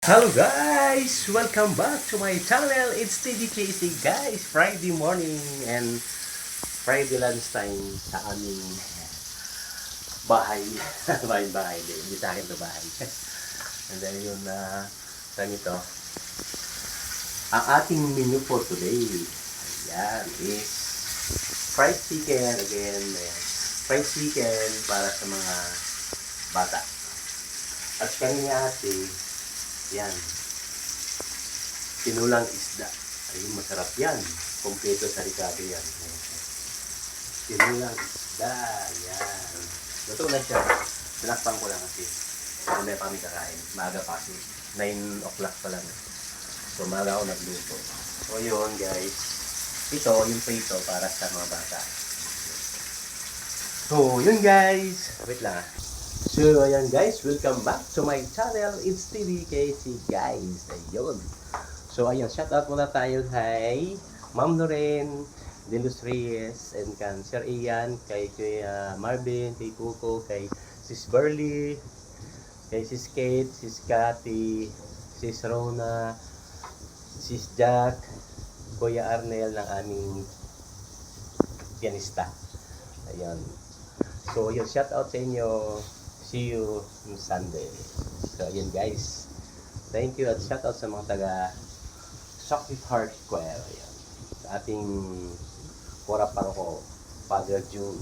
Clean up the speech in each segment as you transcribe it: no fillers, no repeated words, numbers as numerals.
Hello guys! Welcome back to my channel. It's TDKC guys. Friday morning and Friday lunchtime sa aming bahay. bahay. Hindi sa akin to bahay. And then yun na nito. Ang ating menu for today. Ayan is fried chicken again. Ayan. Fried chicken para sa mga bata. At kanina yan. Tinulang isda. Ayun, masarap yan. Kompleto sa Ricardo yan. Tinulang isda. Yan. Luto na siya. Tinakpan ko lang kasi. Mamaya pa kami kakain. Maaga pa kasi. 9 o'clock pa lang. So, maaga ako nagluto. So, yun guys. Ito, yung prito para sa mga bata. So, yun guys. Wait lang. So, ayan guys, welcome back to my channel. It's TVKC guys. Ayun. So, ayan, shout out muna tayo kay Ma'am Loren, Delos Reyes, and kan Sir Ian, kay Kuya Marvin, kay Coco, kay Sis Burley, kay Sis Kate, Sis Cathy, Sis Rona, Sis Jack, Kuya Arnel ng aming pianista. Ayan. So, yun, shout out sa inyo. See you on Sunday. So, ayan guys. Thank you at shout out sa mga taga Sacred Heart Choir. Ayan. Sa ating Pora Paroko, Father June.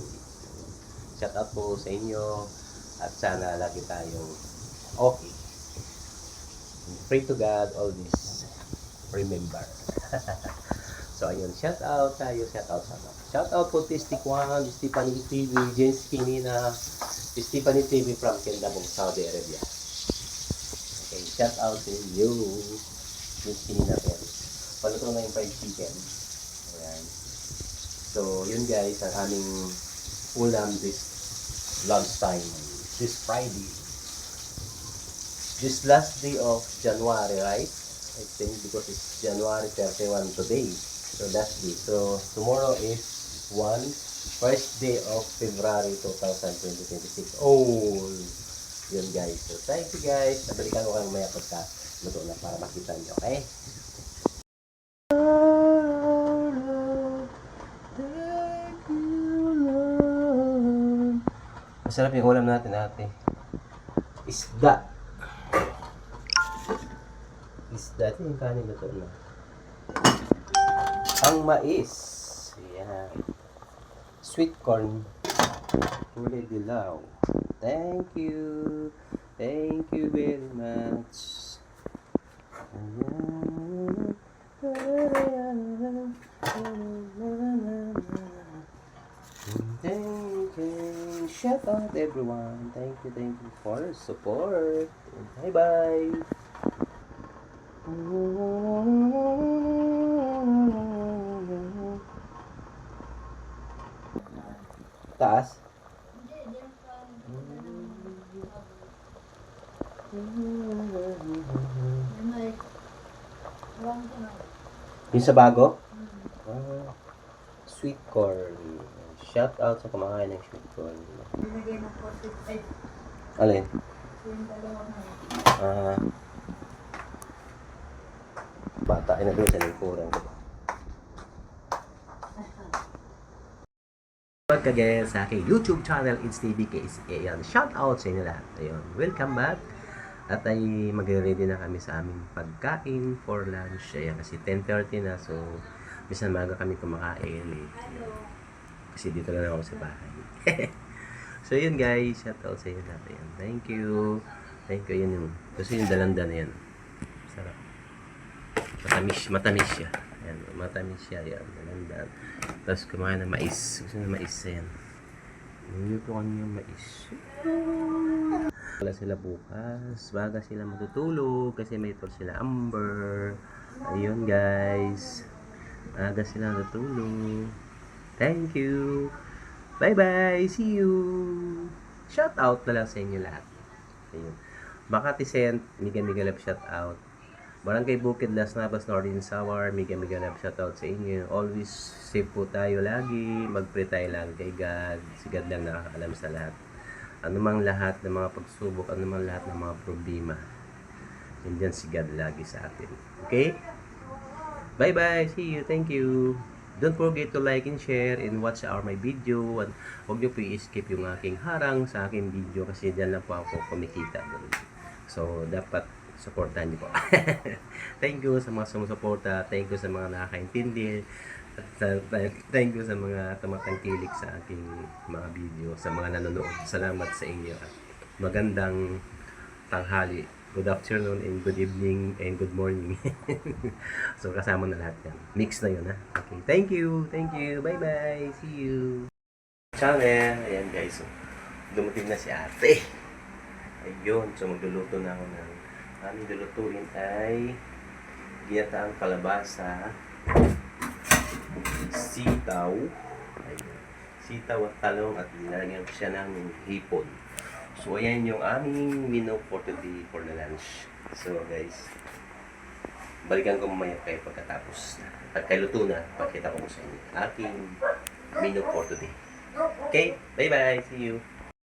Shout out po sa inyo at sana lagi tayong okay. Pray to God always remember. So, ayun. Shout out tayo. Shout out sana. Shout out po Tistik One, Stephanie TV, James Kinina, Stephanie TV from Kendabong, Saudi Arabia. Okay, shout out to you. Miss Kinina Pen. Paluto na yung fried chicken. Ayan. So, yun guys, ang aming ulam this lunchtime. This Friday. This last day of January, right? I think because it's January 31 today. So, last day. So, tomorrow is first day of February 2026. Oh, yun guys. So, thank you guys. Nabalikan ko kayo maya pagka luto na para makita nyo, okay? Masarap yung ulam natin ate. Isda. Isda. Ito yung kanin luto na. Ang mais. Ayan. Sweet corn. Kulay dilaw. Thank you. Thank you very much. Ayan. Thank you. Shout out everyone. Thank you for support. Bye bye. Taas? Yung sa bago? Sweet corn. Shout out sa kumakain ng sweet corn. Binigay ng 45. Alin? Yung dalawa na. Bata ay na doon sa lingkuran ko. Welcome again sa aking YouTube channel, It's TVKC. Ayan, shout out sa inyo lahat. Ayun, welcome back. At ay magre-ready na kami sa aming pagkain for lunch. Ayan, kasi 10:30 na. So, minsan maga kami kumakain. Eh. Kasi dito na ako sa bahay. So, yun guys. Shout out sa inyo lahat. Ayan, thank you. Thank you. Yan yung, kasi yung dalanda na yan. Sarap. Matamis siya. Ayan, matamis siya. Ayan, dalanda. Tapos kumain ng mais. Gusto na mais yan. Niluto ko niya mais. Wala sila bukas. Baga sila matutulog kasi may tour sila Amber. Ayun guys. Aga sila natulog. Thank you. Bye bye. See you. Shout out na lang sa inyo lahat. Ayun. Makati Sent. Mega love shout out. Barangay Bukid, Las Navas, Northern Samar. Mega love shout out sa inyo. Always safe po tayo lagi. Mag-pray tayo lang kay God. Si God lang nakakaalam sa lahat. Anumang lahat ng mga pagsubok, anumang lahat ng mga problema. Nandiyan si God lagi sa atin. Okay? Bye-bye. See you. Thank you. Don't forget to like and share and watch my video. At huwag niyo po i-skip yung aking harang sa aking video kasi dyan lang po ako kumikita. So, dapat supportahan niyo po. Thank you sa mga sumusuporta. Thank you sa mga nakakaintindi. At thank you sa mga tumatangkilik sa aking mga video, sa mga nanonood. Salamat sa inyo. At magandang tanghali. Good afternoon and good evening and good morning. So, kasama na lahat yan. Mix na yun, ha? Okay. Thank you. Thank you. Bye-bye. See you. Channel. Ayan, guys. So, dumating na si ate. Ayun. So, magluluto na ako ng aming lulutuin ay ginataang kalabasa, sitaw, ayun, sitaw at talong at nilagyan ko siya ng hipon. So, ayan yung aming menu for today for the lunch. So, guys, balikan ko mamaya kayo pagkatapos. Pagka luto na, pakita ko sa inyo aking menu for today. Okay? Bye-bye! See you!